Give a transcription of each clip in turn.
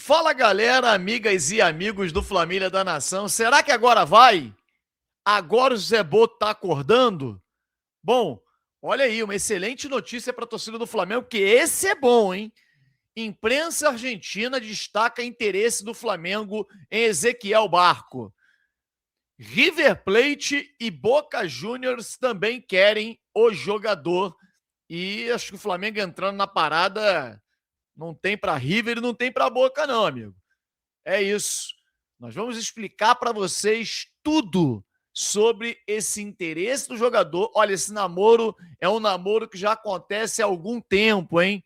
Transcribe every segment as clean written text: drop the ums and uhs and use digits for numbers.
Fala galera, amigas e amigos do Família da Nação. Será que agora vai? Agora o Zé Boto tá acordando? Bom, olha aí, uma excelente notícia para a torcida do Flamengo, que esse é bom, hein? Imprensa argentina destaca interesse do Flamengo em Ezequiel Barco. River Plate e Boca Juniors também querem o jogador. E acho que o Flamengo entrando na parada não tem para River e não tem para Boca não, amigo. É isso. Nós vamos explicar para vocês tudo sobre esse interesse do jogador. Olha, esse namoro é um namoro que já acontece há algum tempo, hein?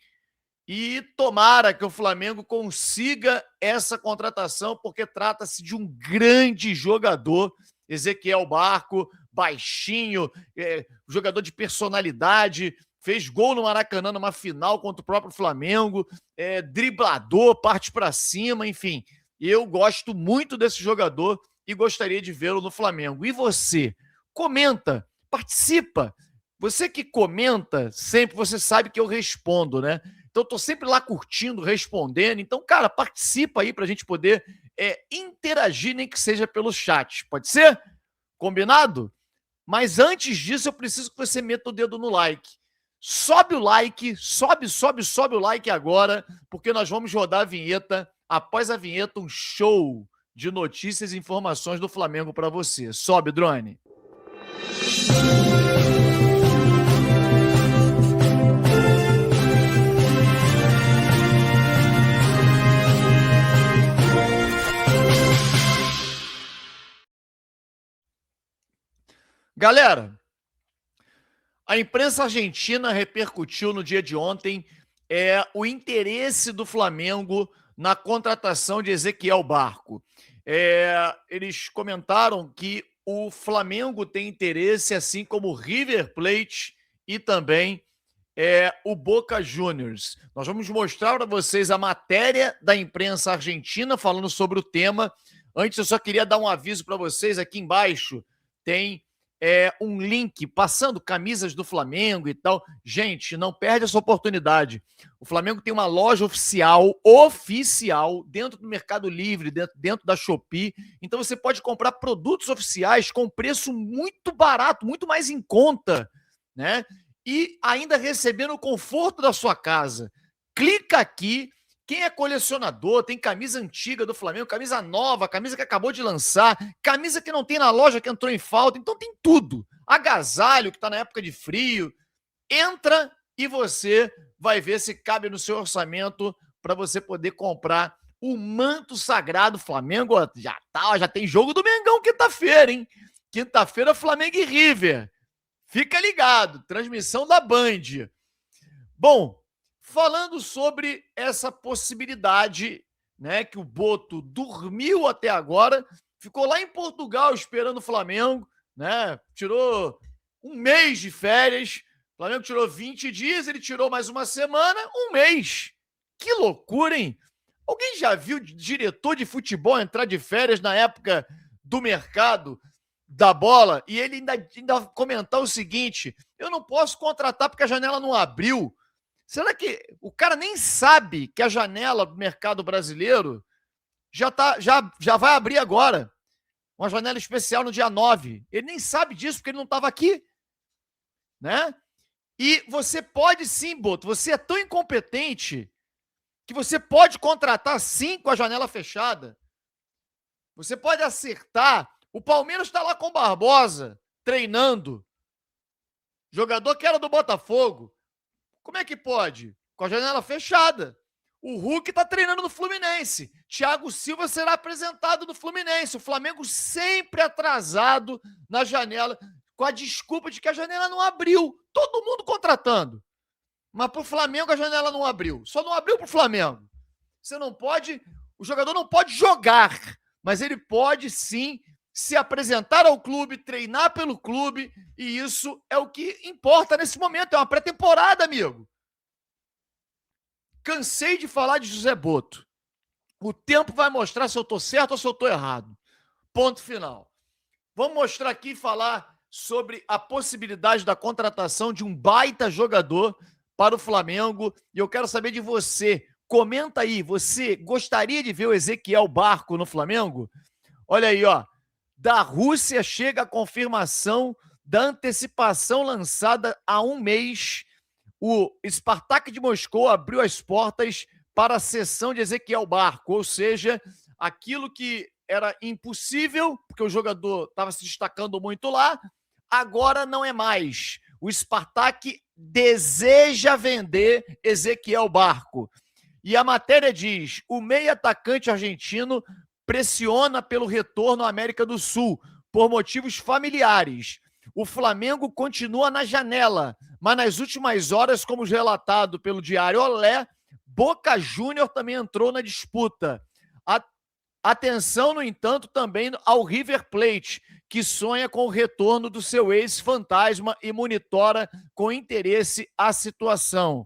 E tomara que o Flamengo consiga essa contratação, porque trata-se de um grande jogador. Ezequiel Barco, baixinho, jogador de personalidade, fez gol no Maracanã numa final contra o próprio Flamengo, driblador, parte para cima, enfim. Eu gosto muito desse jogador e gostaria de vê-lo no Flamengo. E você? Comenta, participa. Você que comenta sempre, você sabe que eu respondo, né? Então, eu tô sempre lá curtindo, respondendo. Então, cara, participa aí pra gente poder interagir, nem que seja pelo chat. Pode ser? Combinado? Mas antes disso, eu preciso que você meta o dedo no like. Sobe o like, sobe o like agora, porque nós vamos rodar a vinheta. Após a vinheta, um show de notícias e informações do Flamengo para você. Sobe, drone. Galera, a imprensa argentina repercutiu no dia de ontem o interesse do Flamengo na contratação de Ezequiel Barco. Eles comentaram que o Flamengo tem interesse, assim como o River Plate e também o Boca Juniors. Nós vamos mostrar para vocês a matéria da imprensa argentina falando sobre o tema. Antes, eu só queria dar um aviso para vocês. Aqui embaixo tem um link passando camisas do Flamengo e tal. Gente, não perde essa oportunidade. O Flamengo tem uma loja oficial dentro do Mercado Livre, dentro da Shopee. Então você pode comprar produtos oficiais com preço muito barato, muito mais em conta, né? E ainda receber no conforto da sua casa. Clica aqui. Quem é colecionador, tem camisa antiga do Flamengo, camisa nova, camisa que acabou de lançar, camisa que não tem na loja, que entrou em falta. Então tem tudo. Agasalho, que está na época de frio. Entra e você vai ver se cabe no seu orçamento para você poder comprar o manto sagrado Flamengo. Já tem jogo do Mengão quinta-feira, hein? Quinta-feira, Flamengo e River. Fica ligado, transmissão da Band. Bom, falando sobre essa possibilidade, né, que o Boto dormiu até agora, ficou lá em Portugal esperando o Flamengo, né, tirou um mês de férias, o Flamengo tirou 20 dias, ele tirou mais uma semana, um mês. Que loucura, hein? Alguém já viu diretor de futebol entrar de férias na época do mercado da bola e ele ainda comentar o seguinte: eu não posso contratar porque a janela não abriu. Será que o cara nem sabe que a janela do mercado brasileiro já vai abrir agora? Uma janela especial no dia 9. Ele nem sabe disso porque ele não estava aqui, né? E você pode sim, Boto, você é tão incompetente que você pode contratar sim com a janela fechada. Você pode acertar. O Palmeiras está lá com o Barbosa, treinando. Jogador que era do Botafogo. Como é que pode? Com a janela fechada. O Hulk está treinando no Fluminense. Thiago Silva será apresentado no Fluminense. O Flamengo sempre atrasado na janela, com a desculpa de que a janela não abriu. Todo mundo contratando. Mas para o Flamengo a janela não abriu. Só não abriu para o Flamengo. Você não pode... O jogador não pode jogar, mas ele pode sim se apresentar ao clube, treinar pelo clube, e isso é o que importa nesse momento. É uma pré-temporada, amigo. Cansei de falar de José Boto. O tempo vai mostrar se eu tô certo ou se eu tô errado. Ponto final. Vamos mostrar aqui e falar sobre a possibilidade da contratação de um baita jogador para o Flamengo. E eu quero saber de você. Comenta aí, você gostaria de ver o Ezequiel Barco no Flamengo? Olha aí, ó. Da Rússia chega a confirmação da antecipação lançada há um mês. O Spartak de Moscou abriu as portas para a cessão de Ezequiel Barco, ou seja, aquilo que era impossível, porque o jogador estava se destacando muito lá, agora não é mais. O Spartak deseja vender Ezequiel Barco. E a matéria diz: o meio atacante argentino pressiona pelo retorno à América do Sul por motivos familiares. O Flamengo continua na janela, mas nas últimas horas, como relatado pelo Diário Olé, Boca Júnior também entrou na disputa. Atenção, no entanto, também ao River Plate, que sonha com o retorno do seu ex-fantasma e monitora com interesse a situação.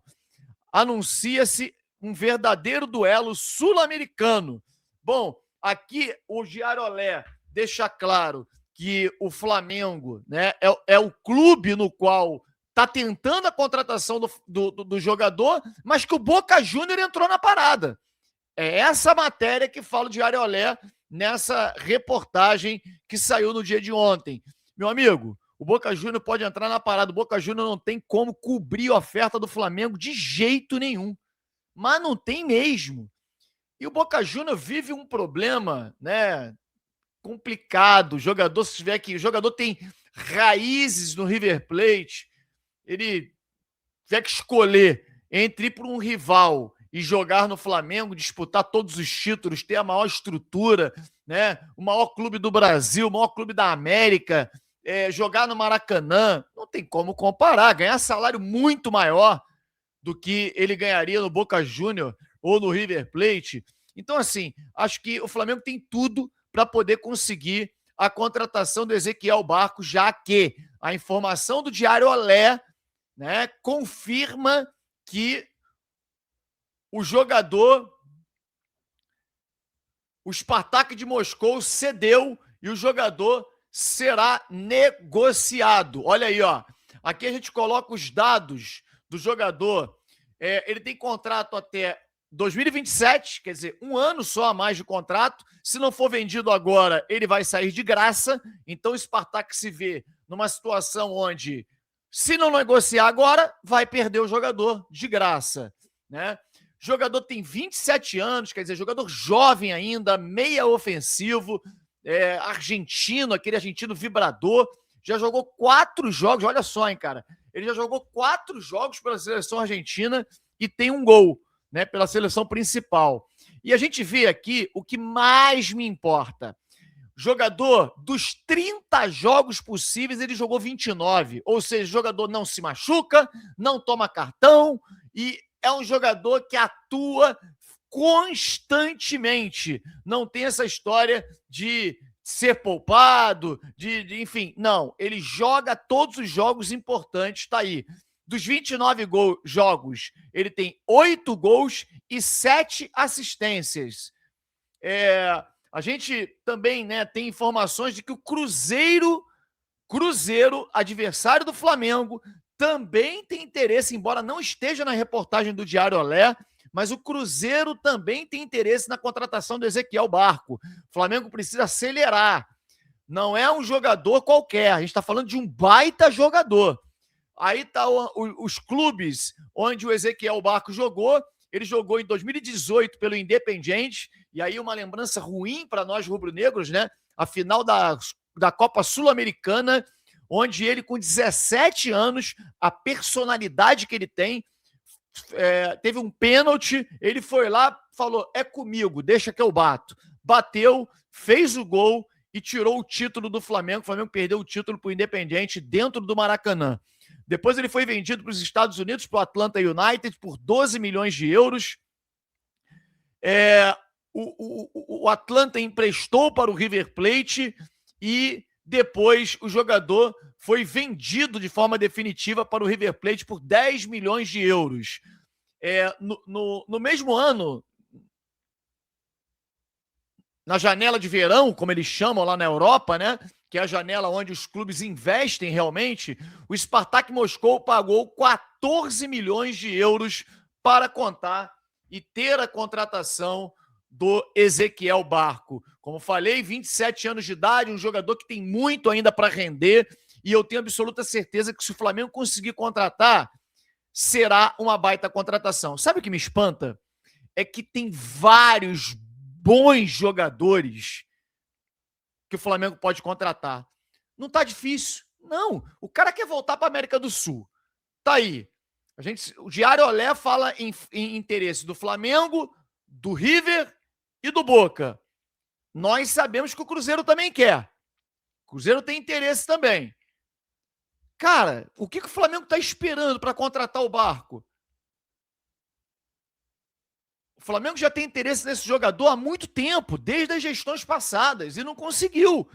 Anuncia-se um verdadeiro duelo sul-americano. Bom, aqui o Diário Olé deixa claro que o Flamengo, né, é o clube no qual está tentando a contratação do jogador, mas que o Boca Júnior entrou na parada. É essa matéria que fala o Diário Olé nessa reportagem que saiu no dia de ontem. Meu amigo, o Boca Júnior pode entrar na parada. O Boca Júnior não tem como cobrir a oferta do Flamengo de jeito nenhum. Mas não tem mesmo. E o Boca Júnior vive um problema, né, complicado. O jogador, se tiver que, o jogador tem raízes no River Plate, ele tiver que escolher entre ir para um rival e jogar no Flamengo, disputar todos os títulos, ter a maior estrutura, né, o maior clube do Brasil, o maior clube da América, jogar no Maracanã, não tem como comparar, ganhar salário muito maior do que ele ganharia no Boca Júnior ou no River Plate. Então, assim, acho que o Flamengo tem tudo para poder conseguir a contratação do Ezequiel Barco, já que a informação do Diário Olé, né, confirma que o jogador, o Spartak de Moscou, cedeu e o jogador será negociado. Olha aí, ó. Aqui a gente coloca os dados do jogador. Ele tem contrato até 2027, quer dizer, um ano só a mais de contrato. Se não for vendido agora, ele vai sair de graça. Então o Spartak se vê numa situação onde, se não negociar agora, vai perder o jogador de graça, né? O jogador tem 27 anos, quer dizer, jogador jovem ainda, meia ofensivo, argentino, aquele argentino vibrador. Já jogou 4 jogos, olha só, hein, cara. Ele já jogou 4 jogos pela seleção argentina e tem um gol, né, pela seleção principal. E a gente vê aqui o que mais me importa. Jogador, dos 30 jogos possíveis, ele jogou 29. Ou seja, o jogador não se machuca, não toma cartão e é um jogador que atua constantemente. Não tem essa história de ser poupado, enfim, não. Ele joga todos os jogos importantes, tá aí. Dos 29 jogos, ele tem 8 gols e 7 assistências. A gente também, né, tem informações de que o Cruzeiro, adversário do Flamengo, também tem interesse, embora não esteja na reportagem do Diário Olé, mas o Cruzeiro também tem interesse na contratação do Ezequiel Barco. O Flamengo precisa acelerar. Não é um jogador qualquer, a gente está falando de um baita jogador. Aí tá os clubes onde o Ezequiel Barco jogou. Ele jogou em 2018 pelo Independiente, e aí uma lembrança ruim para nós rubro-negros, né? A final da Copa Sul-Americana, onde ele, com 17 anos, a personalidade que ele tem, teve um pênalti, ele foi lá, falou, é comigo, deixa que eu bato. Bateu, fez o gol e tirou o título do Flamengo. O Flamengo perdeu o título para o Independiente dentro do Maracanã. Depois ele foi vendido para os Estados Unidos, para o Atlanta United, por 12 milhões de euros. O Atlanta emprestou para o River Plate e depois o jogador foi vendido de forma definitiva para o River Plate por 10 milhões de euros. No mesmo ano, na janela de verão, como eles chamam lá na Europa, né, que é a janela onde os clubes investem realmente, o Spartak Moscou pagou 14 milhões de euros para contar e ter a contratação do Ezequiel Barco. Como falei, 27 anos de idade, um jogador que tem muito ainda para render, e eu tenho absoluta certeza que se o Flamengo conseguir contratar, será uma baita contratação. Sabe o que me espanta? É que tem vários bons jogadores que o Flamengo pode contratar. Não tá difícil. Não. O cara quer voltar para a América do Sul. Tá aí. O Diário Olé fala em interesse do Flamengo, do River e do Boca. Nós sabemos que o Cruzeiro também quer. O Cruzeiro tem interesse também. Cara, o que o Flamengo está esperando para contratar o Barco? O Flamengo já tem interesse nesse jogador há muito tempo, desde as gestões passadas, e não conseguiu.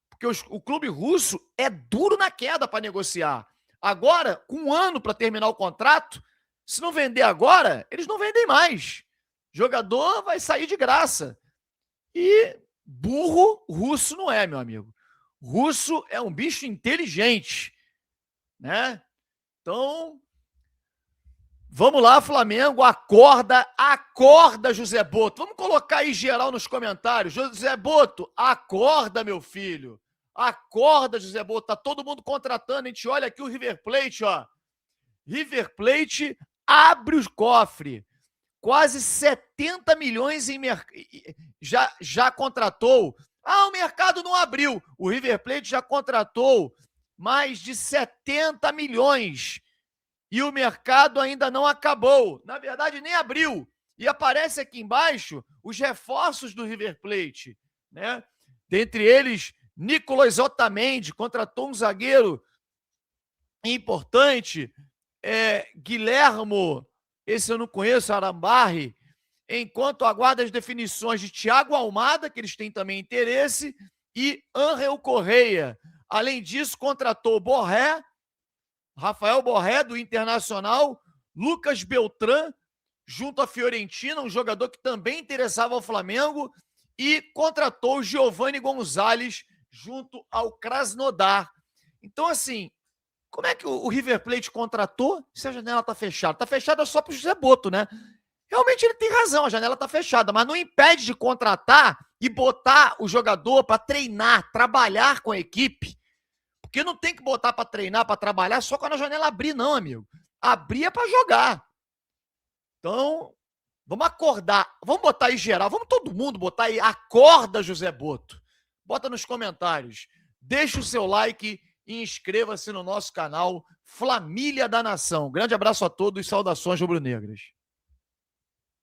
Porque o clube russo é duro na queda para negociar. Agora, com um ano para terminar o contrato, se não vender agora, eles não vendem mais. O jogador vai sair de graça. E burro russo não é, meu amigo. Russo é um bicho inteligente, né? Então, vamos lá, Flamengo, acorda, José Boto. Vamos colocar aí geral nos comentários. José Boto, acorda, meu filho. Acorda, José Boto. Tá todo mundo contratando. A gente olha aqui o River Plate, ó. River Plate abre os cofres. Quase 70 milhões já contratou. Ah, o mercado não abriu. O River Plate já contratou mais de 70 milhões. E o mercado ainda não acabou. Na verdade, nem abriu. E aparece aqui embaixo os reforços do River Plate, né? Dentre eles, Nicolas Otamendi contratou um zagueiro importante. Guilhermo, esse eu não conheço, Arambarri. Enquanto aguarda as definições de Thiago Almada, que eles têm também interesse, e Ángel Correia. Além disso, contratou Borré, Rafael Borré, do Internacional, Lucas Beltrán, junto à Fiorentina, um jogador que também interessava ao Flamengo, e contratou Giovanni Gonzalez, junto ao Krasnodar. Então, assim, como é que o River Plate contratou se a janela está fechada? Está fechada só para o José Boto, né? Realmente ele tem razão, a janela está fechada, mas não impede de contratar e botar o jogador para treinar, trabalhar com a equipe. Porque não tem que botar para treinar, para trabalhar só quando a janela abrir, não, amigo. Abrir é para jogar. Então, vamos acordar. Vamos botar aí geral. Vamos todo mundo botar aí. Acorda, José Boto. Bota nos comentários. Deixa o seu like e inscreva-se no nosso canal Família da Nação. Grande abraço a todos e saudações rubro-negras.